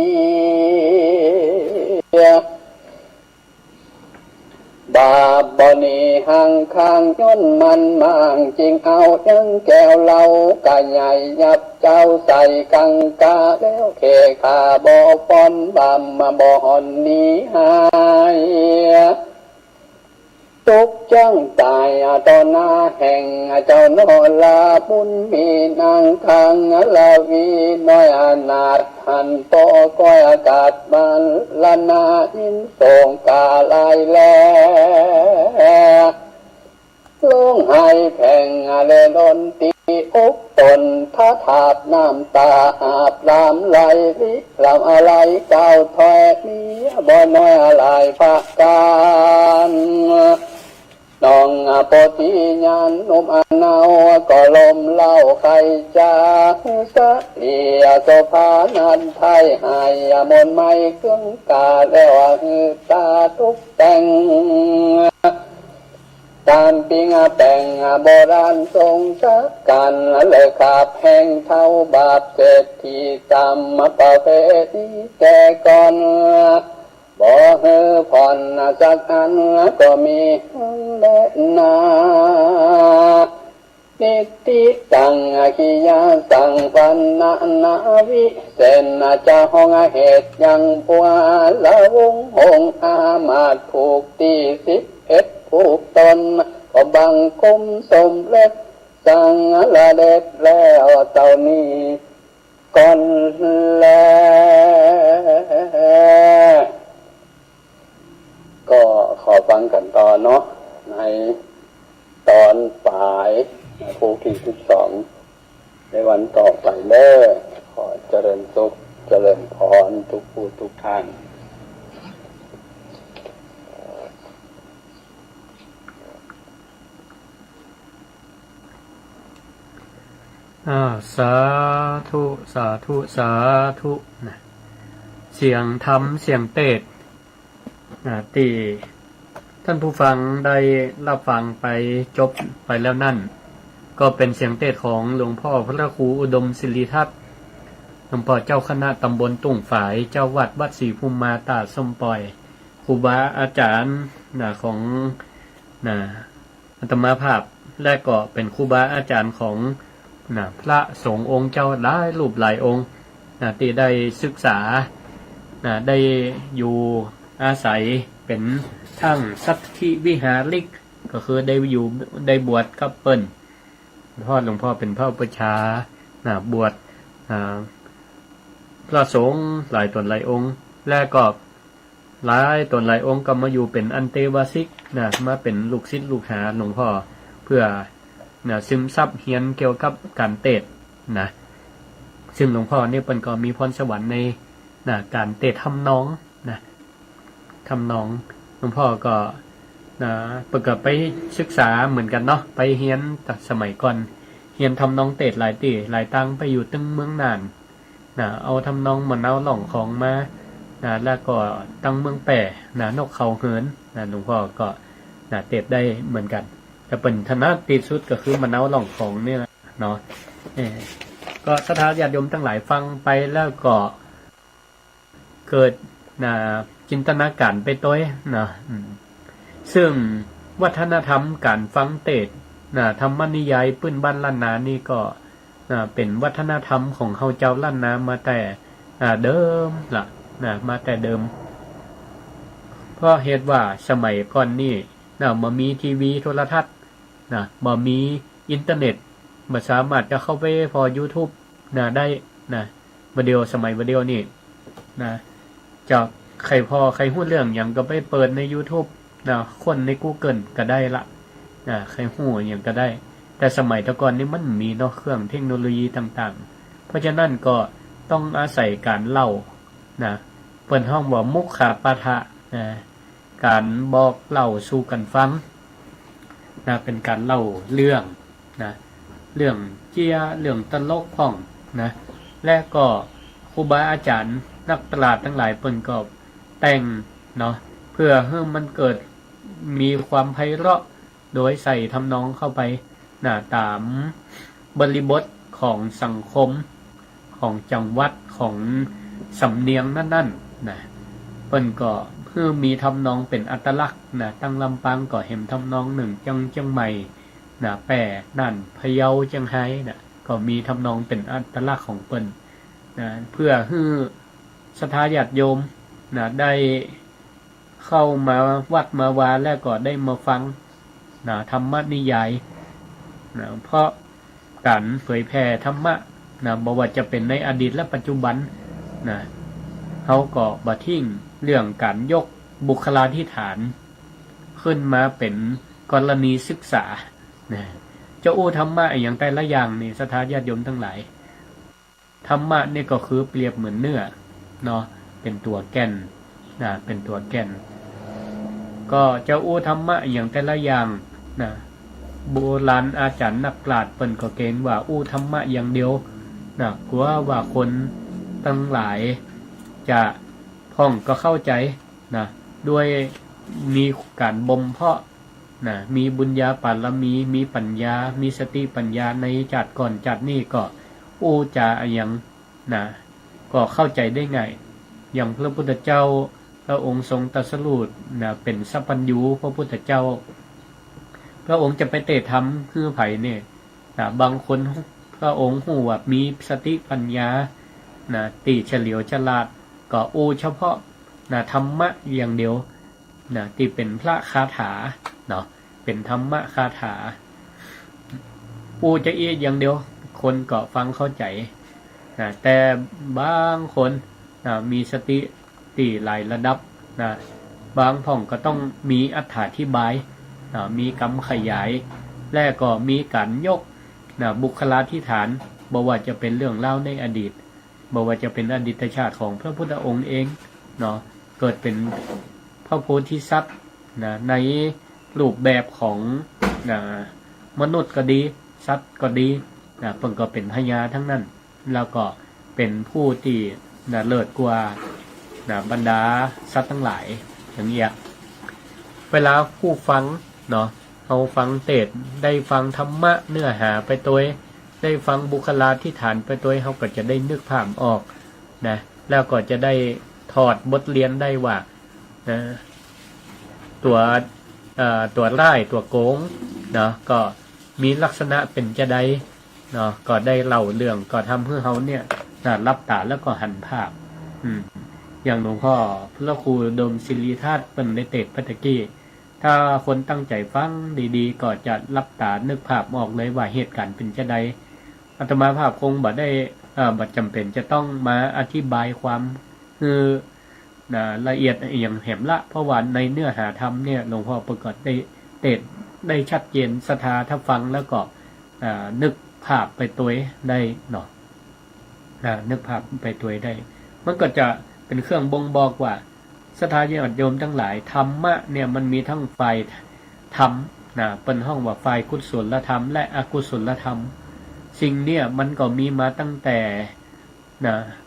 บาปบนีห่างข้างย้อนมันมั่งจริงเอายังแก้วเหล้ากะใหญ่ยับเจ้าใส่กังกาแล้วเคขาบ่ปอนบำมาบ่อนนี้หายทุกจังตายต่อหน้าแห่งเจ้านอลาบุญมีนางทางลาวีน้อยอนาถหันโตก้อยอากาศมันละนาอินส่งกาลายแลลงให้แผ่งเลนนตีอกตนท้าทาบน้ำตาอาบลามไหลลิลำอะไรเก้าถอยมีบ่น้อยอะไรภาคการน้องปฏิญาณนุ่มอนาวก็ลมเล่าใครจะสะเอียโสภานันไทยหายมนไม่เครื่องกาแล้วตาทุกแต่ง การปิงแปงโบราณทรงชักกันเลยขาบแห่งเท่าบาปเศรษฐีตามมาประเพณีแต่ก่อนบ่เฮือผ่อนจากอันก็มีและนานิติตังขิยาสังปันนาวิเศษจะห้องเหตุยังปัวละวงองอามาตผูกตี11ผูกตนก็บังคุมสมเล็จสังละเด็ดแล้วเต่านี้ก่อนแลก็ขอฟังกันต่อเนาะในตอนปลายภูที่12ในวันต่อไปเด้อขอเจริญสุขเจริญพรทุกผู้ทุกท่าน สาธุสาธุสาธุนะเสียงธรรมเสียงเทศที่ท่านผู้ฟังได้รับฟังไปจบไปแล้วนั่นก็เป็นเสียงเทศของหลวงพ่อพระครูอุดมศิริทัศน์หลวงพ่อเจ้าคณะตำบลตุ่งฝายเจ้าวัดวัดศรีภูมิมาตาดส้มปล่อยครูบาอาจารย์ของอาตมาภาพและก็เป็นครูบาอาจารย์ของพระสงฆ์องค์เจ้าหลายรูปหลายองค์ที่ได้ศึกษาได้อยู่อาศัยเป็นทั้งสัตถิวิหาริกก็คือได้อยู่ได้บวชกับเปิ้นหลวงพ่อเป็นพระอุปัชฌาย์บวชพระสงฆ์หลายตนหลายองค์และก็หลายตนหลายองค์ก็มาอยู่เป็นอันเตวาสิกมาเป็นลูกศิษย์ลูกหาหลวงพ่อเพื่อซึมซับเฮียนเกี่ยวกับการเทศซึ่งหลวงพ่อเนี่ยเปิ้นก็มีพรสวรรค์ในการเทศทำนองทำนองหลวงพ่อก็เปิดกับไปศึกษาเหมือนกันเนาะไปเฮียนแต่สมัยก่อนเฮียนทำนองเทศหลายตีหลายตังไปอยู่ตึงเมืองน่านเอาทำนองเหมือนเอาหล่องของมาแล้วก็ตั้งเมืองแป่นกเขาเหินหลวงพ่อก็เทศได้เหมือนกันแต่เป็นถนัดตีสุดก็คือมันเอาหล่องของนี่แหละเนาะก็สถาญาติโยมทั้งหลายฟังไปแล้วก็เกิดจินตนาการไปตัวซึ่งวัฒนธรรมการฟังเทศธรรมนิยายปื้นบ้านล้านนานี่ก็เป็นวัฒนธรรมของเฮาเจ้าล้านนามาแต่เดิมล่ะมาแต่เดิมเพราะเหตุว่าสมัยก่อนนี่บ่มีทีวีโทรทัศน์บ่มีอินเทอร์เน็ตบ่สามารถจะเข้าไปพอ YouTube ได้วิดีโอสมัยวิดีโอนี่จากใครพอใครฮู้เรื่องหยังก็ไปเปิดใน YouTube คนใน Google ก็ได้ละใครฮู้หยังก็ได้แต่สมัยแต่ก่อนนี่มันมีเนาะเครื่องเทคโนโลยีต่างๆเพราะฉะนั้นก็ต้องอาศัยการเล่าเปิ้นฮ้องว่ามุขปะทะการบอกเล่าสู่กันฟังเป็นการเล่าเรื่องเรื่องเจียเรื่องตลกพ่องและก็ครูบาอาจารย์นักปราชญ์ทั้งหลายเปิ้นก็แต่งเนาะเพื่อให้มันเกิดมีความไพเราะโดยใส่ทำนองเข้าไปตามบริบทของสังคมของจังหวัดของสำเนียงนั่นเปิ้นก็เพื่อมีทำนองเป็นอัตลักษณ์ตั้งลำปางก็เห็นทำนองหนึ่งจังใหม่แปร่นั่นพะเยาจังไห้ก็มีทำนองเป็นอัตลักษณ์ของเปิ้นเพื่อให้ศรัทธาญาติโยมได้เข้ามาวัดมาวาแล้วก็ได้มาฟังธรรมนิยายเพราะการเผยแผ่ธรรมะบ่ว่าจะเป็นในอดีตและปัจจุบันเขาก็บ่ทิ้งเรื่องการยกบุคลาธิฐานขึ้นมาเป็นกรณีศึกษาจะอู้ธรรมะอย่างแต่ละอย่างนี่ศรัทธาญาติโยมทั้งหลายธรรมะนี่ก็คือเปรียบเหมือนเนื้อเนาะเป็นตัวแก่นเป็นตัวแก่นก็จะอู้ธรรมะอย่างแต่ละอย่างโบราณอาจารย์นักปราชญ์เปิ้นก็เกณฑ์ว่าอู้ธรรมะอย่างเดียวกลัวว่าคนทั้งหลายจะพ้องก็เข้าใจด้วยมีการบ่มเพาะ นะมีบุญญาปารมีมีปัญญามีสติปัญญาในจัดก่อนจัดนี่ก็อู้จาอย่างนะก็เข้าใจได้ง่ายอย่างพระพุทธเจ้าพระองค์ทรงตรัสรู้นะเป็นสัพพัญญูพระพุทธเจ้าพระองค์จะไปเตะธรรมคือไผเนี่ยนะบางคนพระองค์หูว่ามีสติปัญญานะตีเฉลียวฉลาดก็อู้เฉพาะนะธรรมะอย่างเดียวนะที่เป็นพระคาถาเนาะเป็นธรรมะคาถาอู้จะเอียอย่างเดียวคนก็ฟังเข้าใจนะแต่บางคนนะมีสติตีหลายระดับนะบางพ่องก็ต้องมีอธิบายนะมีคำขยายและก็มีการยกนะบุคลาธิฐานบ่ว่าจะเป็นเรื่องเล่าในอดีตบ่ว่าจะเป็นอดีตชาติของพระพุทธองค์เองเนาะเกิดเป็นพระโพธิสัตว์นะในรูปแบบของนะมนุษย์ก็ดีสัตว์ก็ดีนะเพิ่นก็เป็นพญาทั้งนั้นแล้วก็เป็นผู้ที่นะเลิศกว่านะบรรดาสัตว์ทั้งหลายอย่างเงี้ยเวลาผู้ฟังเนาะเอาฟังเทศได้ฟังธรรมะเนื้อหาไปตัวได้ฟังบุคลาธิฐานไปตัวเขาก็จะได้นึกภาพออกนะแล้วก็จะได้ถอดบทเรียนได้ว่านะตัวร้ายตัวโกงเนาะก็มีลักษณะเป็นจะได้เนาะก็ได้เล่าเรื่องก็ทำให้เขาเนี่ยรับตาแล้วก็หันภาพอย่างหลวงพ่อพระครูดมศิริธาตุเป็นในเตศพัตกี้ถ้าคนตั้งใจฟังดีๆก็จะรับตานึกภาพออกเลยว่าเหตุการณ์เป็นจะใดอาตมาภาพคงบ่ได้บ่จำเป็นจะต้องมาอธิบายความคือละเอียดอย่างแหมละเพราะว่าในเนื้อหาธรรมเนี่ยหลวงพ่อประกาศได้เตศได้ชัดเจนศรัทธาถ้าฟังแล้วก็นึกภาพไปตัวได้เนาะนึกภาพไปตัวได้มันก็จะเป็นเครื่องบ่งบอกว่าศรัทธาญาติโยมทั้งหลายธรรมะเนี่ยมันมีทั้งฝ่ายธรรมเป็นห้องว่าฝ่ายกุศลธรรมและอกุศลธรรมสิ่งเนี่ยมันก็มีมาตั้งแต่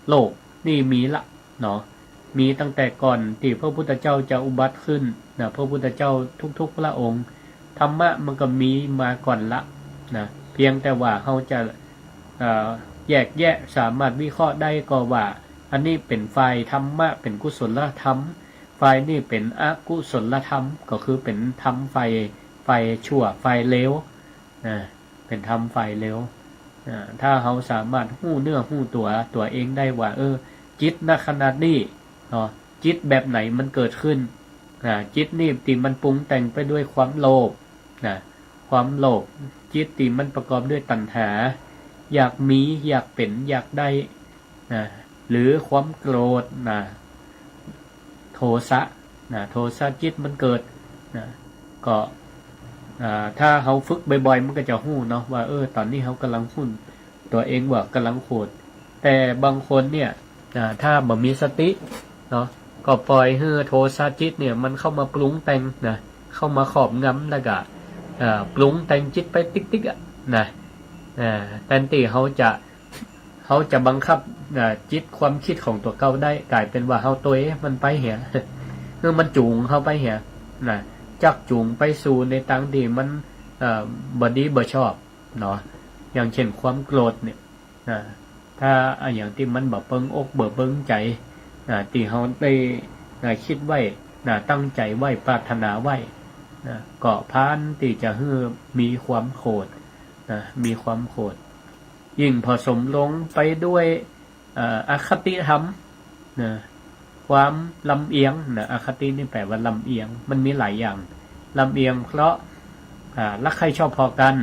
โลกนี่มีละเนาะมีตั้งแต่ก่อนที่พระพุทธเจ้าจะอุบัติขึ้นพระพุทธเจ้าทุกๆพระองค์ธรรมะมันก็มีมาก่อนละเพียงแต่ว่าเขาจะแยกแยะสามารถวิเคราะห์ได้ก็ว่าอันนี้เป็นฝ่ายธรรมะเป็นกุศลธรรมฝ่ายนี่เป็นอกุศลธรรมก็คือเป็นธรรมฝ่ายชั่วฝ่ายเลวเป็นธรรมฝ่ายเลวถ้าเขาสามารถหู้เนื้อหู้ตัวเองได้ว่าจิตณขณะนี้จิตแบบไหนมันเกิดขึ้นจิตนี่ที่มันปรุงแต่งไปด้วยความโลภความโลภจิตที่มันประกอบด้วยตัณหาอยากมีอยากเป็นอยากได้หรือความโกรธโทสะโทสะจิตมันเกิดก็ถ้าเขาฝึกบ่อยๆมันก็จะหู้เนาะว่าตอนนี้เขากำลังหุ้นตัวเองว่ากำลังโกรธแต่บางคนเนี่ยถ้าบ่มีสติเนาะก็ปล่อยให้โทสะจิตเนี่ยมันเข้ามาปรุงแต่งเข้ามาครอบงำแล้วก็ปรุงแต่งจิตไปติ๊กแทนที่เขาจะบังคับจิตความคิดของตัวเก่าได้กลายเป็นว่าเขาตัวมันไปเหี่ยมันจูงเขาไปเหี่ยจักจูงไปสู่ในทางที่มันบ่ดีบ่ชอบเนาะอย่างเช่นความโกรธเนี่ยถ้าอย่างที่มันบ่เปิงอกบ่เปิงใจที่เขาได้คิดไว้ตั้งใจไว้ปรารถนาไว้ก็พานที่จะให้มีความโกรธมีความโกรธยิ่งผสมลงไปด้วยอคติธรรมความลำเอียงอคตินี่แปลว่าลำเอียงมันมีหลายอย่างลำเอียงเพราะรักใครชอบพอกัน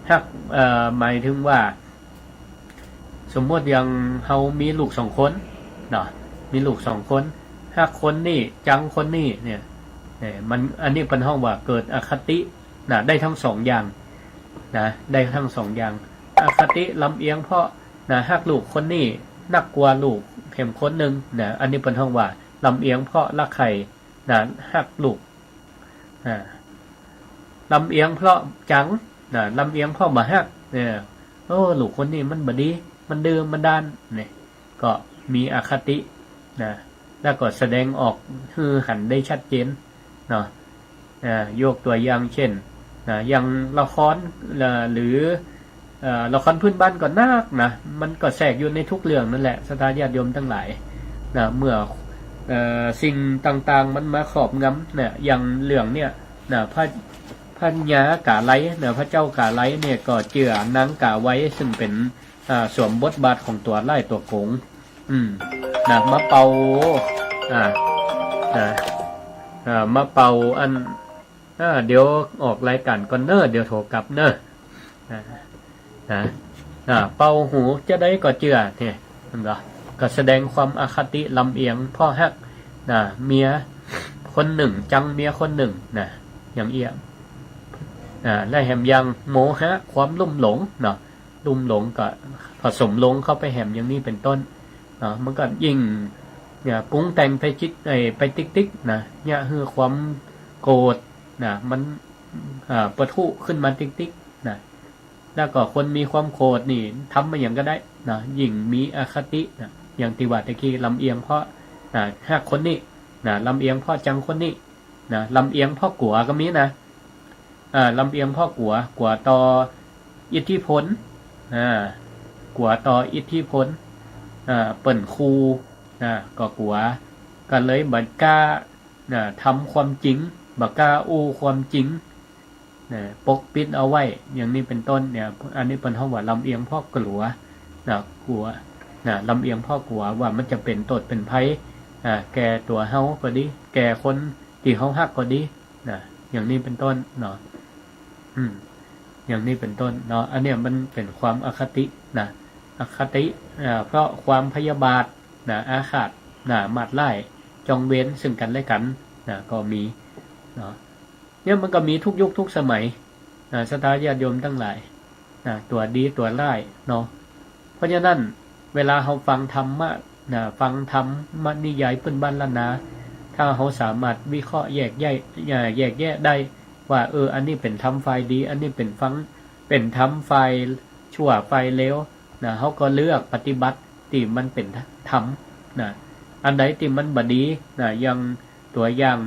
ถ้าหมายถึงว่าสมมติอย่างเขามีลูก2 คนมีลูก2 คนถ้าคนนี่จังคนนี่เนี่ยมันอันนี้เป็นห้องว่าเกิดอคติได้ทั้ง2 อย่างได้ทั้ง2 อย่างอคติลำเอียงเพราะหักลูกคนนี้นักกว่าลูกเข็มคนหนึ่งอันนี้เป็นห้องว่าลำเอียงเพราะรักใครหักลูกลำเอียงเพราะจังลำเอียงเพราะบ่หักลูกคนนี้มันบ่ดีมันดื้อมันด้านเนี่ยก็มีอคติแล้วก็แสดงออกคือหันได้ชัดเจน ยกตัวอย่างเช่นอย่างละครหรือละครพื้นบ้านก็นักนะมันก็แทรกอยู่ในทุกเรื่องนั่นแหละศรัทธาญาติโยมทั้งหลายเมื่อสิ่งต่างๆมันมาครอบงำอย่างเรื่องเนี่ยพระญากาไลพระเจ้ากาไลเนี่ยก็เจือนางกาไว้ซึ่งเป็นสวมบทบาทของตัวไล่ตัวโกงมาเป่ามาเป่าอันเดี๋ยวออกรายการก่อนเดี๋ยวโทรกลับเป่าหูจะได้ก็เจือเนี่ยก็แสดงความอคติลำเอียงพ่อฮักเมียคนหนึ่งจังเมียคนหนึ่งอย่างเอียงและแหมยังโมหะความลุ่มหลงลุ่มหลงก็ผสมลงเข้าไปแหมอย่างนี้เป็นต้นมันก็ยิ่งปรุงแต่งไปจิตไปติ๊กเนี่ยคือความโกรธมันปะทุขึ้นมาติ๊กแล้วก็คนมีความโกรธนี่ทำมาอย่างก็ได้ยิ่งมีอคติอย่างติวัตตะกี้ลำเอียงเพราะห้าคนนี้ลำเอียงเพราะจังคนนี้ลำเอียงเพราะกัวก็มีลำเอียงเพราะกัวต่ออิทธิพลกัวต่ออิทธิพลเปิ่นครูก็กัวก็เลยบัดกล้าทำความจริงบัดกล้าอู้ความจริงปกปิดเอาไว้อย่างนี้เป็นต้นเนี่ยอันนี้เป็นห้องว่าลำเอียงพ่อกลัวกลัวลำเอียงพ่อกลัวว่ามันจะเป็นโทษเป็นภัยแก่ตัวเฮาก็ดีแก่คนที่เฮาฮักก็ดีอย่างนี้เป็นต้นอย่างนี้เป็นต้นอันเนี้ยมันเป็นความอคติอคติเพราะความพยาบาทอาฆาตมาดไล่จองเว้นซึ่งกันและกันก็มีเนี่ยมันก็มีทุกยุคทุกสมัยศรัทธาญาติโยมทั้งหลายตัวดีตัวร้ายเพราะฉะนั้นเวลาเราฟังธรรมะฟังธรรมนิยายพื้นบ้านล้านนาถ้าเราสามารถวิเคราะห์แยกแยะได้ว่าอันนี้เป็นธรรมฝ่ายดีอันนี้เป็นธรรมฝ่ายชั่วฝ่ายเลวเขาก็เลือกปฏิบัติที่มันเป็นธรรมอันใดที่มันบดีอย่างตัวอย่าง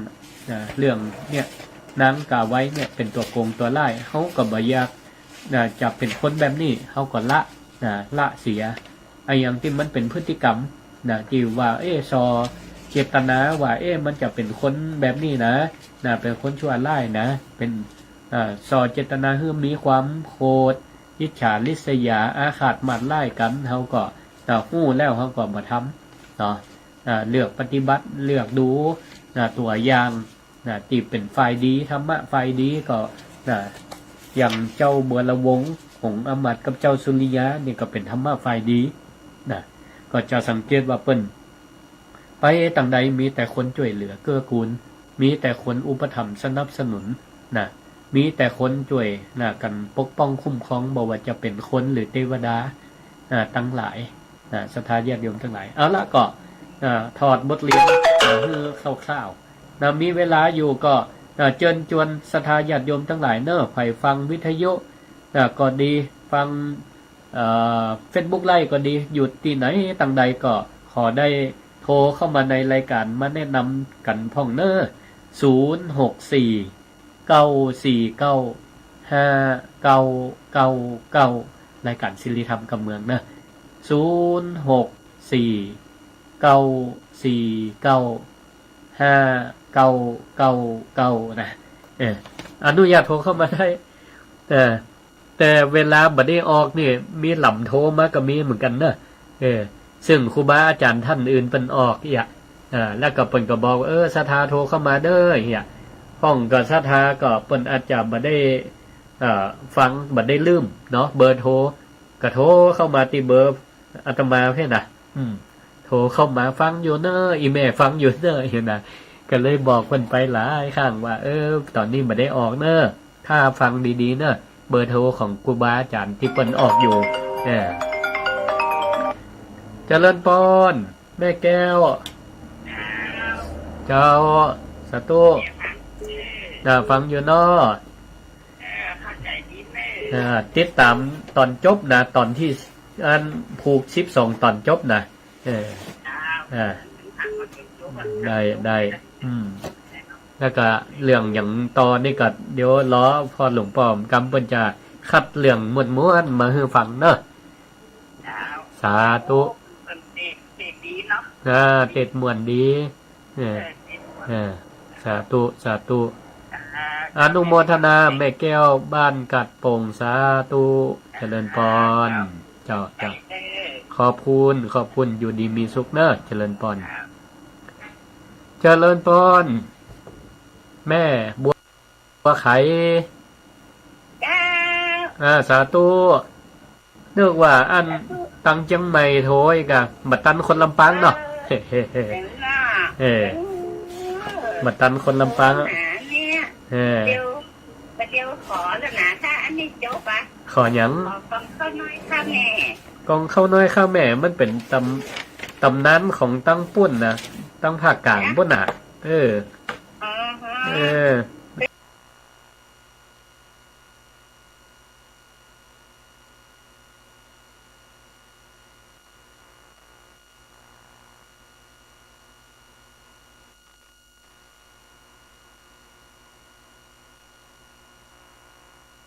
เรื่องเนี่ยนางกาไว้เนี่ยเป็นตัวโกงตัวร้ายเขาก็บ่อยากจะเป็นคนแบบนี้เขาก็ละเสียไอ้อย่างที่มันเป็นพฤติกรรมที่ว่าซอเจตนาว่ามันจะเป็นคนแบบนี้นะเป็นคนชั่วร้ายนะเป็นซอเจตนาคือมีความโกรธอิจฉาริษยาอาฆาตมาดไล่กันเขาก็ฮู้แล้วเขาก็บ่ทำเลือกปฏิบัติเลือกดูตัวอย่างที่เป็นฝ่ายดีธรรมะฝ่ายดีก็อย่างเจ้าบัวละวงของอมัดกับเจ้าสุริยะนี่ก็เป็นธรรมะฝ่ายดีก็จะสังเกตว่าเปิ้นไปต่างใดมีแต่คนช่วยเหลือเกื้อกูลมีแต่คนอุปถัมภ์สนับสนุนมีแต่คนช่วยกันปกป้องคุ้มครองบ่ว่าจะเป็นคนหรือเทวดาทั้งหลายศรัทธาญาติโยมทั้งหลายเอาละก็ถอดบทเรียนคือคร่าวๆมีเวลาอยู่ก็เชิญชวนศรัทธาญาติโยมทั้งหลายไผ่ฟังวิทยุก็ดีฟังFacebook ไลฟ์ก็ดีอยู่ที่ไหนต่างใดก็ขอได้โทรเข้ามาในรายการมาแนะนำกันพ่อง064-949-5999รายการศิริธรรมกับเมือง064-949-5999อนุญาตโทรเข้ามาได้แต่เวลาบัดนี้ออกนี่มีหล่ำโทรมาก็มีเหมือนกันซึ่งครูบาอาจารย์ท่านอื่นเป็นออกแล้วก็เปิ้นก็บอกศรัทธาโทรเข้ามาเด้อห้องก็ศรัทธาก็เปิ้นอาจจะบ่ได้ฟังบ่ได้ลืมเนาะเบอร์โทรก็โทรเข้ามาที่เบอร์อาตมาเพ่น่ะโทรเข้ามาฟังอยู่เด้ออีแม่ฟังอยู่เด้อก็เลยบอกเพิ่นไปหลายครั้งว่าตอนนี้บ่ได้ออกเด้อถ้าฟังดีๆเด้อเบอร์โทรของครูบาอาจารย์ที่เปิ้นออกอยู่เจริญพรแม่แก้วเจ้าสาธุฟังอยู่เนาะติดตามตอนจบนะตอนที่อันผูก12ตอนจบนะได้ แล้วก็เรื่องอย่างตอนนี่ก็เดี๋ยวล้อพอหลวงป้อมกำเปิ้นจะคัดเรื่องม้วนๆมาให้ฟังเนอะสาธุดีเนาะเต็ดม่วนดีสาธุสาธุอนุโมทนาแม่แก้วบ้านกัดโป่งสาธุเจริญพรเจ้าขอบคุณอยู่ดีมีสุขเนอะเจริญพรเจริญพรแม่บัวไข่สาธุนึกว่าอันตังเชียงใหม่โถยกะบัดตันคนลำปางเนาะบัดตันคนลำปางเดี๋ยวขอแล้วนะถ้าอันนี้จบอ่ะขอหยังกองข้าวน้อยข้าวแม่กองข้าวน้อยข้าวแม่มันเป็นตำนานของตั้งปุ้นนะตั้งภาคกลางปุ้นน่ะ